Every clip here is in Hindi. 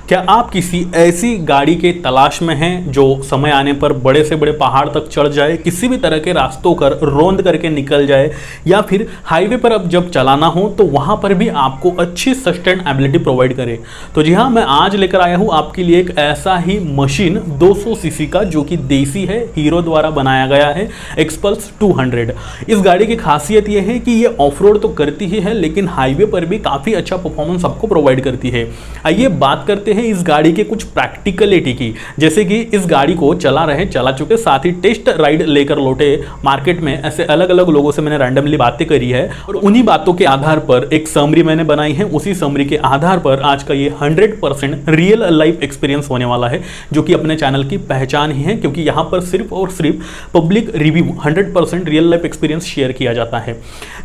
क्या आप किसी ऐसी गाड़ी के तलाश में हैं जो समय आने पर बड़े से बड़े पहाड़ तक चढ़ जाए, किसी भी तरह के रास्तों कर रोंद करके निकल जाए, या फिर हाईवे पर अब जब चलाना हो तो वहां पर भी आपको अच्छी सस्टेनेबिलिटी प्रोवाइड करे? तो जी हाँ, मैं आज लेकर आया हूं आपके लिए एक ऐसा ही मशीन 200 सीसी का, जो कि देसी है, हीरो द्वारा बनाया गया है, एक्सपल्स 200। इस गाड़ी की खासियत यह है कि ये ऑफ रोड तो करती ही है, लेकिन हाईवे पर भी काफ़ी अच्छा परफॉर्मेंस आपको प्रोवाइड करती है। आइए बात करते हैं इस गाड़ी के कुछ प्रैक्टिकलिटी की, जैसे कि इस गाड़ी को चला चुके, साथ ही टेस्ट राइड लेकर लौटे मार्केट में। ऐसे अलग अलग लोगों से मैंने रैंडमली बातें करी है और उन्हीं बातों के आधार पर एक समरी मैंने बनाई है। उसी समरी के आधार पर आज का ये 100% रियल लाइफ एक्सपीरियंस होने वाला है, जो कि अपने चैनल की पहचान ही है, क्योंकि यहाँ पर सिर्फ और सिर्फ public review 100% real life experience share किया जाता है,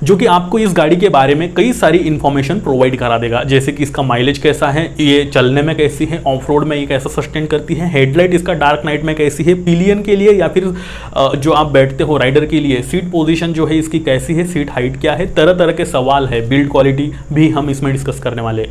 जो कि आपको इस गाड़ी के बारे में कई सारी इंफॉर्मेशन प्रोवाइड करा देगा, जैसे कि इसका माइलेज कैसा है, ये चलने में कैसी है, ऑफ रोड में ये कैसा सस्टेन करती है, हेडलाइट इसका डार्क नाइट में कैसी है, पिलियन के लिए या फिर जो आप बैठते हो राइडर के लिए सीट पोजीशन जो है इसकी कैसी है, सीट हाइट क्या है, तरह तरह के सवाल है, बिल्ड क्वालिटी भी हम इसमें डिस्कस करने वाले।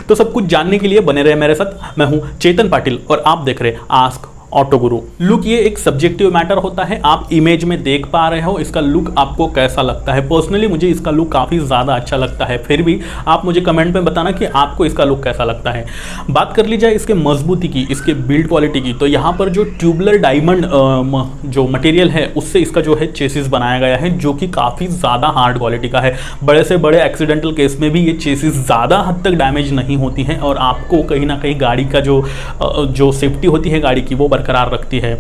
तो सब कुछ जानने के लिए बने रहे मेरे साथ। मैं हूं चेतन पाटिल और आप देख रहे आस्क ऑटो गुरु। लुक ये एक सब्जेक्टिव मैटर होता है, आप इमेज में देख पा रहे हो, इसका लुक आपको कैसा लगता है। पर्सनली मुझे इसका लुक काफ़ी ज़्यादा अच्छा लगता है, फिर भी आप मुझे कमेंट में बताना कि आपको इसका लुक कैसा लगता है। बात कर ली जाए इसके मजबूती की, इसके बिल्ड क्वालिटी की, तो यहाँ पर जो ट्यूबुलर डायमंड जो मटेरियल है उससे इसका जो है चेसिस बनाया गया है, जो कि काफ़ी ज़्यादा हार्ड क्वालिटी का है। बड़े से बड़े एक्सीडेंटल केस में भी ये चेसिस ज़्यादा हद तक डैमेज नहीं होती हैं और आपको कहीं ना कहीं गाड़ी का जो सेफ्टी होती है गाड़ी की वो करार रखती है।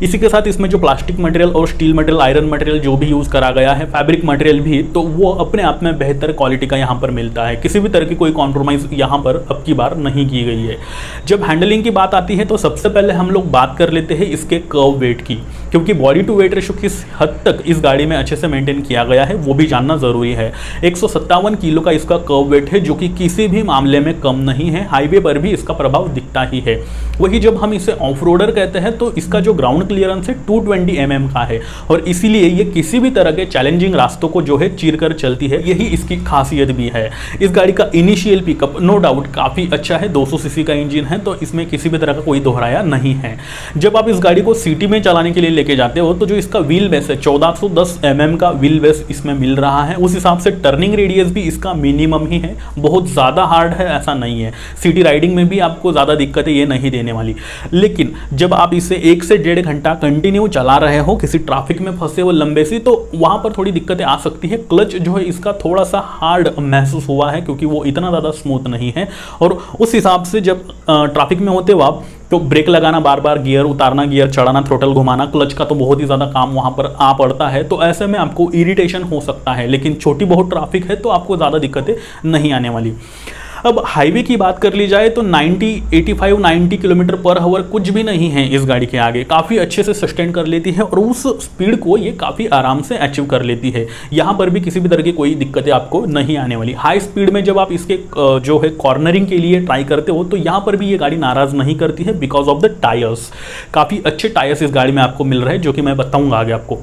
इसी के साथ इसमें जो प्लास्टिक मटेरियल और स्टील मटेरियल, आयरन मटेरियल जो भी यूज करा गया है, फैब्रिक मटेरियल भी, तो वो अपने आप में बेहतर क्वालिटी का यहाँ पर मिलता है। किसी भी तरह की कोई कॉम्प्रोमाइज यहाँ पर अब की बार नहीं की गई है। जब हैंडलिंग की बात आती है तो सबसे पहले हम लोग बात कर लेते हैं इसके कर्व वेट की, क्योंकि बॉडी टू वेट रेशो किस हद तक इस गाड़ी में अच्छे से मेंटेन किया गया है वो भी जानना जरूरी है। 157 किलो का इसका कर्व वेट है, जो कि किसी भी मामले में कम नहीं है। हाईवे पर भी इसका प्रभाव दिखता ही है। वही जब हम इसे ऑफ रोडर कहते हैं तो इसका जो ग्राउंड क्लियरेंस है 220 mm का है, और इसीलिए ये किसी भी तरह के चैलेंजिंग रास्तों को जो है चीर कर चलती है। यही इसकी खासियत भी है। इस गाड़ी का इनिशियल पिकअप नो डाउट काफ़ी अच्छा है। 200 सीसी का इंजन है, तो इसमें किसी भी तरह का कोई दोहराया नहीं है। जब आप इस गाड़ी को सिटी में चलाने के लिए लेके जाते हो तो जो इसका व्हील बेस है 1410 mm का व्हील बेस इसमें मिल रहा है। उस हिसाब से टर्निंग रेडियस भी इसका मिनिमम ही है, बहुत ज़्यादा हार्ड है ऐसा नहीं है। सिटी राइडिंग में भी आपको ज़्यादा दिक्कतें ये नहीं देने वाली। लेकिन जब आप इसे 1 से 1.5 घंटा कंटिन्यू चला रहे हो, किसी ट्रैफिक में फंसे हो लंबे से, तो वहां पर थोड़ी दिक्कतें आ सकती है। क्लच जो है इसका थोड़ा सा हार्ड महसूस हुआ है, क्योंकि वो इतना ज़्यादा स्मूथ नहीं है। और उस हिसाब से जब ट्रैफिक में होते हो आप, तो ब्रेक लगाना, बार बार गियर उतारना, गियर चढ़ाना, थ्रोटल घुमाना, क्लच का तो बहुत ही ज़्यादा काम वहाँ पर आ पड़ता है। तो ऐसे में आपको इरिटेशन हो सकता है, लेकिन छोटी बहुत ट्रैफिक है तो आपको ज़्यादा दिक्कतें नहीं आने वाली। अब हाईवे की बात कर ली जाए तो 85-90 किलोमीटर पर आवर कुछ भी नहीं है इस गाड़ी के आगे। काफ़ी अच्छे से सस्टेन कर लेती है और उस स्पीड को ये काफ़ी आराम से अचीव कर लेती है। यहाँ पर भी किसी भी तरह की कोई दिक्कतें आपको नहीं आने वाली। हाई स्पीड में जब आप इसके जो है कॉर्नरिंग के लिए ट्राई करते हो तो यहाँ पर भी ये गाड़ी नाराज़ नहीं करती है, बिकॉज ऑफ द टायर्स। काफ़ी अच्छे टायर्स इस गाड़ी में आपको मिल रहे हैं, जो कि मैं बताऊँगा आगे आपको।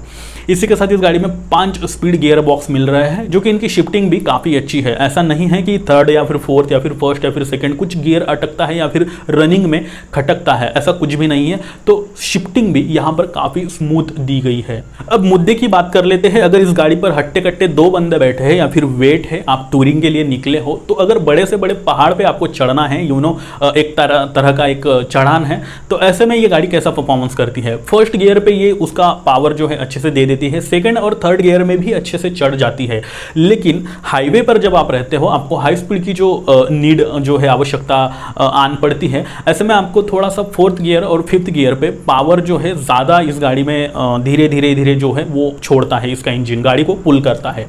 इसी के साथ इस गाड़ी में 5 स्पीड गियर बॉक्स मिल रहे हैं, जो कि इनकी शिफ्टिंग भी काफ़ी अच्छी है। ऐसा नहीं है कि थर्ड या फिर फोर्थ या फिर फर्स्ट या फिर सेकंड कुछ गियर अटकता है या फिर रनिंग में खटकता है, ऐसा कुछ भी नहीं है। तो शिफ्टिंग भी यहाँ पर काफ़ी स्मूथ दी गई है। अब मुद्दे की बात कर लेते हैं। अगर इस गाड़ी पर हट्टे कट्टे 2 बंदे बैठे हैं या फिर वेट है, आप टूरिंग के लिए निकले हो, तो अगर बड़े से बड़े पहाड़ पर आपको चढ़ना है, एक तरह का एक चढ़ान है, तो ऐसे में ये गाड़ी कैसा परफॉर्मेंस करती है। फर्स्ट गियर पे ये उसका पावर जो है अच्छे से दे देती है, सेकंड और थर्ड गियर में भी अच्छे से चढ़ जाती है। लेकिन हाईवे पर जब आप रहते हो, आपको हाई स्पीड की जो नीड जो है आवश्यकता आन पड़ती है। ऐसे में आपको थोड़ा सा 4th गियर और 5th गियर पे पावर जो है ज़्यादा इस गाड़ी में धीरे धीरे जो है वो छोड़ता है, इसका इंजन गाड़ी को पुल करता है।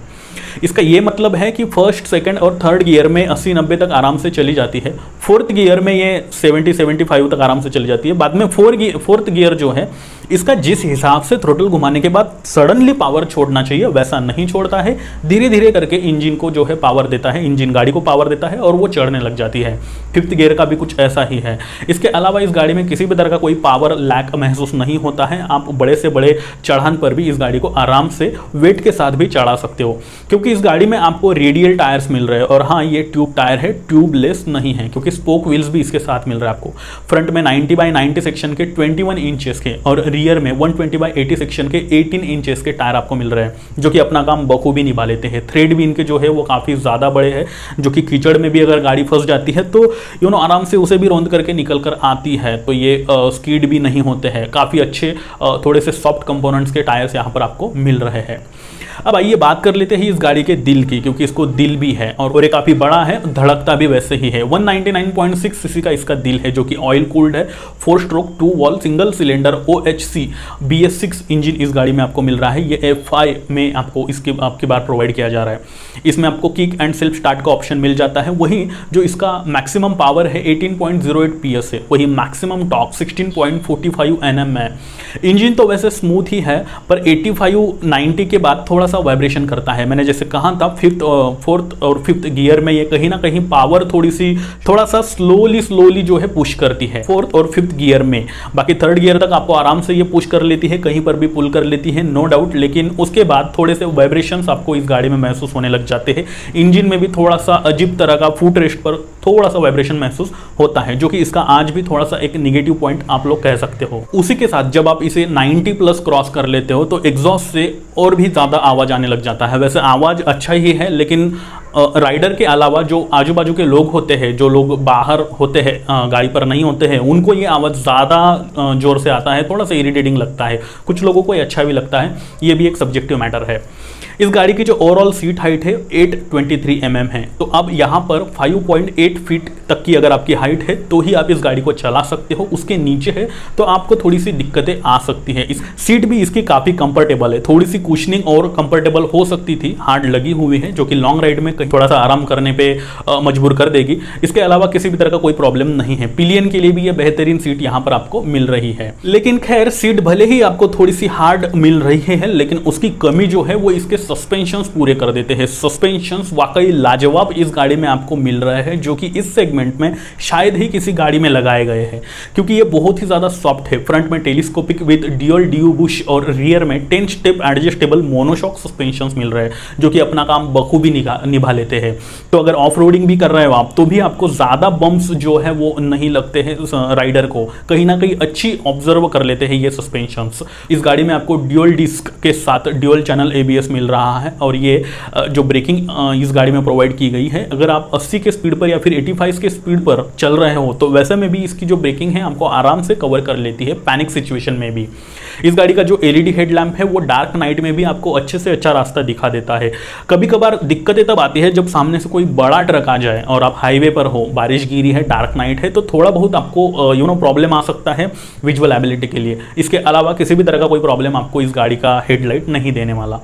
इसका ये मतलब है कि फर्स्ट, सेकंड और थर्ड गियर में 80-90 तक आराम से चली जाती है। 4th गियर में ये 70-75 तक आराम से चली जाती है। बाद में 4th गियर जो है इसका जिस हिसाब से थ्रोटल घुमाने के बाद सडनली पावर छोड़ना चाहिए वैसा नहीं छोड़ता है, धीरे धीरे करके इंजन को जो है पावर देता है, इंजन गाड़ी को पावर देता है और वो चढ़ने लग जाती है। 5th गियर का भी कुछ ऐसा ही है। इसके अलावा इस गाड़ी में किसी भी तरह का कोई पावर लैक महसूस नहीं होता है। आप बड़े से बड़े चढ़ान पर भी इस गाड़ी को आराम से वेट के साथ भी चढ़ा सकते हो, क्योंकि इस गाड़ी में आपको रेडियल टायर्स मिल रहे हैं। और हाँ, ये ट्यूब टायर है, ट्यूबलेस नहीं है, क्योंकि स्पोक व्हील्स भी इसके साथ मिल रहा है आपको। फ्रंट में 90/90 सेक्शन के 21 इंचेस के और रियर में 120/80 सेक्शन के 18 इंचेस के टायर आपको मिल रहे हैं, जो कि अपना काम बखूबी निभा लेते हैं। थ्रेड भी इनके जो है वो काफ़ी ज़्यादा बड़े हैं, जो कि कीचड़ में भी अगर गाड़ी फंस जाती है तो आराम से उसे भी रौंद करके निकल कर आती है। तो ये स्कीड भी नहीं होते हैं, काफ़ी अच्छे थोड़े से सॉफ्ट कंपोनेंट्स के टायर्स यहाँ पर आपको मिल रहे हैं। अब आइए बात कर लेते हैं इस गाड़ी के दिल की, क्योंकि इसको दिल भी है और ये काफ़ी बड़ा है, धड़कता भी वैसे ही है। 199.6 सीसी का इसका दिल है, जो कि ऑयल कूल्ड है, 4 stroke 2 valve single cylinder OHC BS6 engine इस गाड़ी में आपको मिल रहा है। ये F5 में आपको इसके आपकी बार प्रोवाइड किया जा रहा है। इसमें आपको किक एंड सेल्फ स्टार्ट का ऑप्शन मिल जाता है। वहीं जो इसका मैक्सिमम पावर है 18.08 PS है, वही मैक्सिमम टॉर्क 16.45 Nm है। इंजन तो वैसे स्मूथ ही है, पर 85-90 के बाद थोड़ा सा वाइब्रेशन करता है। मैंने जैसे कहा था 4th और 5th गियर में ये कहीं ना कहीं पावर थोड़ा सा स्लोली जो है पुश करती है 4th और 5th गियर में। बाकी 3rd गियर तक आपको आराम से ये पुश कर लेती है, कहीं पर भी पुल कर लेती है, नो डाउट। लेकिन उसके बाद थोड़े से वाइब्रेशंस आपको इस गाड़ी में महसूस होने लग जाते हैं। इंजन में भी थोड़ा सा अजीब तरह का फुट रेस्ट पर थोड़ा सा वाइब्रेशन महसूस होता है, जो कि इसका आज भी थोड़ा सा एक निगेटिव पॉइंट आप लोग कह सकते हो। उसी के साथ जब आप इसे 90+ क्रॉस कर लेते हो तो एग्जॉस्ट से और भी ज़्यादा आवाज़ आने लग जाता है। वैसे आवाज़ अच्छा ही है, लेकिन राइडर के अलावा जो आजू बाजू के लोग होते हैं, जो लोग बाहर होते हैं गाड़ी पर नहीं होते हैं, उनको ये आवाज़ ज़्यादा ज़ोर से आता है, थोड़ा सा इरिटेटिंग लगता है। कुछ लोगों को ये अच्छा भी लगता है, ये भी एक सब्जेक्टिव मैटर है। इस गाड़ी की जो ओवरऑल सीट हाइट है 823 mm है। तो अब यहाँ पर 5.8 फीट तक की अगर आपकी हाइट है तो ही आप इस गाड़ी को चला सकते हो। उसके नीचे है तो आपको थोड़ी सी दिक्कतें आ सकती है। इस सीट भी इसकी काफ़ी कंफर्टेबल है, थोड़ी सी कुशनिंग और कंफर्टेबल हो सकती थी, हार्ड लगी हुई है, जो कि लॉन्ग राइड में थोड़ा सा आराम करने पे मजबूर कर देगी। इसके अलावा किसी भी तरह का कोई प्रॉब्लम नहीं है। पिलियन के लिए भी ये बेहतरीन सीट यहाँ पर आपको मिल रही है। लेकिन खैर, सीट भले ही आपको थोड़ी सी हार्ड मिल रही है, लेकिन उसकी कमी जो है वो इसके सस्पेंशंस पूरे कर देते हैं। सस्पेंशंस वाकई लाजवाब इस गाड़ी में आपको मिल रहे हैं, जो कि इस सेगमेंट में शायद ही किसी गाड़ी में लगाए गए हैं, क्योंकि ये बहुत ही ज़्यादा सॉफ्ट है। फ्रंट में telescopic with dual due Bush और रियर में 10 स्टेप एडजस्टेबल मोनोशॉक सस्पेंशंस मिल रहे हैं, जो कि अपना काम बखूबी निभा लेते हैं। तो अगर ऑफ रोडिंग भी कर रहे हो आप, तो भी आपको ज़्यादा बम्प्स जो है वो नहीं लगते हैं राइडर को, कहीं ना कहीं अच्छी ऑब्जर्व कर लेते हैं ये सस्पेंशंस। इस गाड़ी में आपको ड्यूअल डिस्क के साथ ड्यूअल चैनल ABS मिल रहा है, और ये जो ब्रेकिंग इस गाड़ी में प्रोवाइड की गई है, अगर आप 80 के स्पीड पर या फिर 85 के स्पीड पर चल रहे हो तो वैसे में भी इसकी जो ब्रेकिंग है आपको आराम से कवर कर लेती है, पैनिक सिचुएशन में भी। इस गाड़ी का जो LED हेडलैम्प है वो डार्क नाइट में भी आपको अच्छे से अच्छा रास्ता दिखा देता है। कभी कभार दिक्कतें तब आती है जब सामने से कोई बड़ा ट्रक आ जाए और आप हाईवे पर हो, बारिश गिरी है, डार्क नाइट है, तो थोड़ा बहुत आपको प्रॉब्लम आ सकता है विजुअल एबिलिटी के लिए। इसके अलावा किसी भी तरह का कोई प्रॉब्लम आपको इस गाड़ी का हेडलाइट नहीं देने वाला।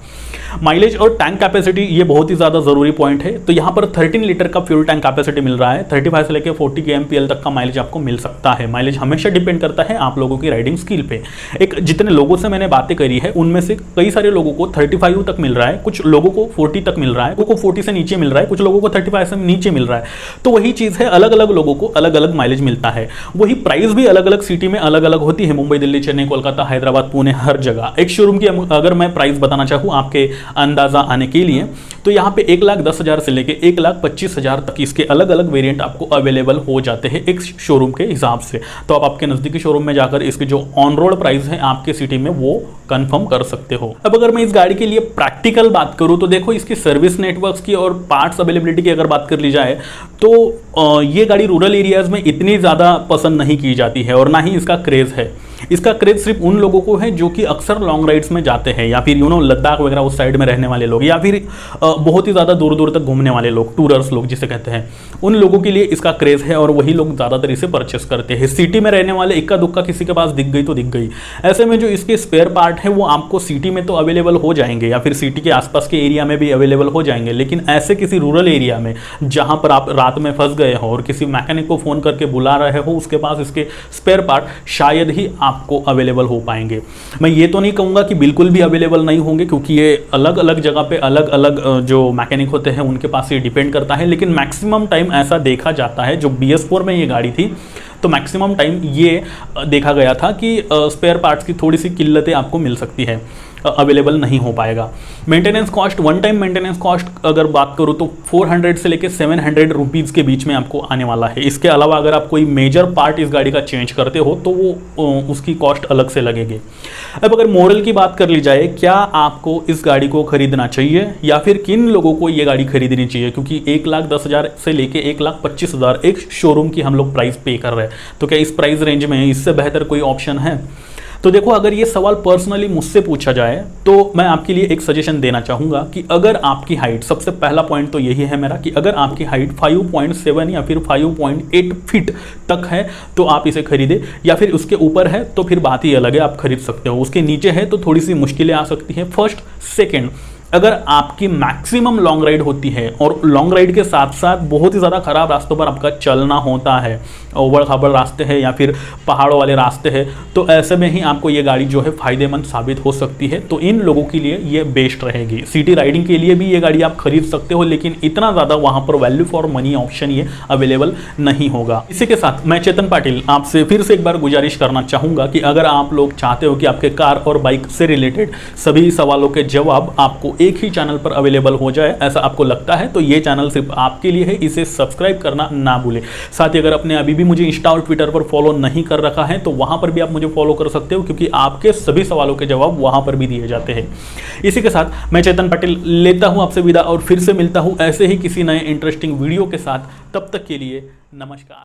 माइलेज और टैंक कैपेसिटी ये बहुत ही ज़्यादा ज़रूरी पॉइंट है। तो यहाँ पर 13 लीटर का फ्यूल टैंक कैपेसिटी मिल रहा है। 35 से लेकर 40 kmpl तक का माइलेज आपको मिल सकता है। माइलेज हमेशा डिपेंड करता है आप लोगों की राइडिंग स्किल पे। एक जितने लोगों से मैंने बातें करी है उनमें से कई सारे लोगों को 35 तक मिल रहा है, कुछ लोगों को 40 तक मिल रहा है, कुछ को 40 से नीचे मिल रहा है, कुछ लोगों को 35 से नीचे मिल रहा है। तो वही चीज़ है, अलग अलग लोगों को अलग अलग माइलेज मिलता है। वही प्राइस भी अलग अलग सिटी में अलग अलग होती है, मुंबई, दिल्ली, चेन्नई, कोलकाता, हैदराबाद, पुणे, हर जगह। एक शोरूम की अगर मैं प्राइस बताना चाहूँ आपके अंदाजा आने के लिए, तो यहाँ पे 1,10,000 से लेके 1,25,000 तक इसके अलग अलग वेरिएंट आपको अवेलेबल हो जाते हैं एक शोरूम के हिसाब से। तो आप आपके नज़दीकी शोरूम में जाकर इसके जो ऑन रोड प्राइस है आपके सिटी में वो कंफर्म कर सकते हो। अब अगर मैं इस गाड़ी के लिए प्रैक्टिकल बात करूँ तो देखो, इसकी सर्विस नेटवर्क्स की और पार्ट्स अवेलेबिलिटी की अगर बात कर ली जाए तो ये गाड़ी रूरल एरियाज़ में इतनी ज़्यादा पसंद नहीं की जाती है, और ना ही इसका क्रेज़ है। इसका क्रेज सिर्फ उन लोगों को है जो कि अक्सर लॉन्ग राइड्स में जाते हैं, या फिर लद्दाख वगैरह उस साइड में रहने वाले लोग, या फिर बहुत ही ज़्यादा दूर दूर तक घूमने वाले लोग, टूरर्स लोग जिसे कहते हैं, उन लोगों के लिए इसका क्रेज है और वही लोग ज़्यादातर इसे परचेस करते हैं। सिटी में रहने वाले इक्का दुक्का किसी के पास दिख गई तो दिख गई। ऐसे में जो इसके स्पेयर पार्ट है वो आपको सिटी में तो अवेलेबल हो जाएंगे, या फिर सिटी के आसपास के एरिया में भी अवेलेबल हो जाएंगे, लेकिन ऐसे किसी रूरल एरिया में जहाँ पर आप रात में फंस गए हो और किसी मैकेनिक को फ़ोन करके बुला रहे हो, उसके पास इसके स्पेयर पार्ट शायद ही आपको अवेलेबल हो पाएंगे। मैं ये तो नहीं कहूँगा कि बिल्कुल भी अवेलेबल नहीं होंगे, क्योंकि ये अलग अलग जगह पे अलग अलग जो मैकेनिक होते हैं उनके पास ये डिपेंड करता है, लेकिन मैक्सिमम टाइम ऐसा देखा जाता है, जो BS4 में ये गाड़ी थी तो मैक्सिमम टाइम ये देखा गया था कि स्पेयर पार्ट्स की थोड़ी सी किल्लतें आपको मिल सकती है। अवेलेबल नहीं हो पाएगा। Maintenance cost, one time maintenance cost अगर बात करूँ तो 400 से लेकर 700 रुपीज़ के बीच में आपको आने वाला है। इसके अलावा अगर आप कोई मेजर पार्ट इस गाड़ी का चेंज करते हो तो वो उसकी कॉस्ट अलग से लगेगी। अब अगर मोरल की बात कर ली जाए, क्या आपको इस गाड़ी को खरीदना चाहिए या फिर किन लोगों को ये गाड़ी खरीदनी चाहिए, क्योंकि 1,10,000 से लेके 1,25,000 एक शोरूम की हम लोग प्राइस पे कर रहे हैं, तो क्या इस प्राइस रेंज में इससे बेहतर कोई ऑप्शन है? तो देखो, अगर ये सवाल पर्सनली मुझसे पूछा जाए तो मैं आपके लिए एक सजेशन देना चाहूँगा कि अगर आपकी हाइट, सबसे पहला पॉइंट तो यही है मेरा कि अगर आपकी हाइट 5.7 या फिर 5.8 फीट तक है तो आप इसे खरीदें, या फिर उसके ऊपर है तो फिर बात ही अलग है, आप खरीद सकते हो। उसके नीचे है तो थोड़ी सी मुश्किलें आ सकती हैं। फर्स्ट, सेकेंड, अगर आपकी मैक्सिमम लॉन्ग राइड होती है और लॉन्ग राइड के साथ साथ बहुत ही ज़्यादा ख़राब रास्तों पर आपका चलना होता है, ओबड़ खाबड़ रास्ते हैं या फिर पहाड़ों वाले रास्ते हैं, तो ऐसे में ही आपको ये गाड़ी जो है फ़ायदेमंद साबित हो सकती है। तो इन लोगों के लिए ये बेस्ट रहेगी। सिटी राइडिंग के लिए भी ये गाड़ी आप खरीद सकते हो, लेकिन इतना ज़्यादा वहाँ पर वैल्यू फॉर मनी ऑप्शन ये अवेलेबल नहीं होगा। इसी के साथ मैं चेतन पाटिल आपसे फिर से एक बार गुजारिश करना चाहूँगा कि अगर आप लोग चाहते हो कि आपके कार और बाइक से रिलेटेड सभी सवालों के जवाब आपको एक ही चैनल पर अवेलेबल हो जाए, ऐसा आपको लगता है, तो ये चैनल सिर्फ आपके लिए है, इसे सब्सक्राइब करना ना भूलें। साथ ही अगर आपने अभी भी मुझे इंस्टा और ट्विटर पर फॉलो नहीं कर रखा है तो वहां पर भी आप मुझे फॉलो कर सकते हो, क्योंकि आपके सभी सवालों के जवाब वहां पर भी दिए जाते हैं। इसी के साथ मैं चेतन पाटिल लेता हूं आपसे विदा और फिर से मिलता हूं ऐसे ही किसी नए इंटरेस्टिंग वीडियो के साथ। तब तक के लिए नमस्कार।